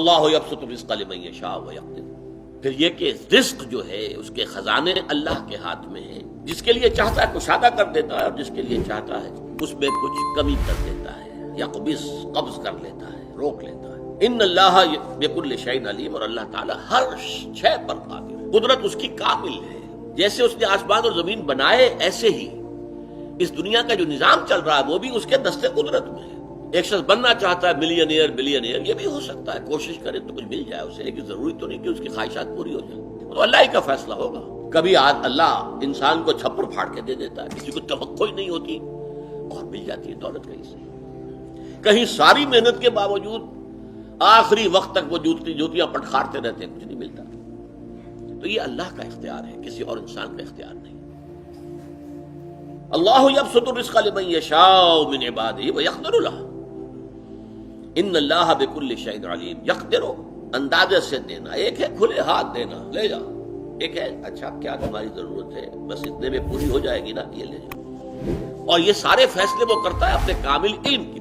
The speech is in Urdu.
اللہ یبسط الرزق لمن یشاء ویقدر، پھر یہ کہ رزق جو ہے اس کے خزانے اللہ کے ہاتھ میں ہیں، جس کے لیے چاہتا ہے کشادہ کر دیتا ہے اور جس کے لیے چاہتا ہے اس میں کچھ کمی کر دیتا ہے، یقبض قبض کر لیتا ہے، روک لیتا ہے۔ ان اللہ بکل شیء علیم، اور اللہ تعالیٰ ہر شے پر قادر ہے، قدرت اس کی کامل ہے۔ جیسے اس نے آسمان اور زمین بنائے ایسے ہی اس دنیا کا جو نظام چل رہا ہے وہ بھی اس کے دستے قدرت میں ہے۔ ایک شخص بننا چاہتا ہے ملینئر بلینئر، یہ بھی ہو سکتا ہے، کوشش کرے تو کچھ مل جائے اسے، لیکن ضروری تو نہیں کہ اس کی خواہشات پوری ہو جائیں، تو اللہ ہی کا فیصلہ ہوگا۔ کبھی اللہ انسان کو چھپر پھاڑ کے دے دیتا ہے، کسی کو توقع ہی نہیں ہوتی اور مل جاتی ہے دولت کہیں سے، کہیں ساری محنت کے باوجود آخری وقت تک وہ جوتیاں پٹخارتے رہتے ہیں، کچھ نہیں ملتا۔ تو یہ اللہ کا اختیار ہے، کسی اور انسان کا اختیار نہیں۔ اللہ یبسط الرزق لمن یشاء من عبادہ ویقدر لہ ان اللہ بکل شیء علیم۔ یقدر اندازے سے دینا، ایک ہے کھلے ہاتھ دینا، لے جا، ایک ہے اچھا کیا تمہاری ضرورت ہے، بس اتنے میں پوری ہو جائے گی نا، یہ لے جا۔ اور یہ سارے فیصلے وہ کرتا ہے اپنے کامل علم کی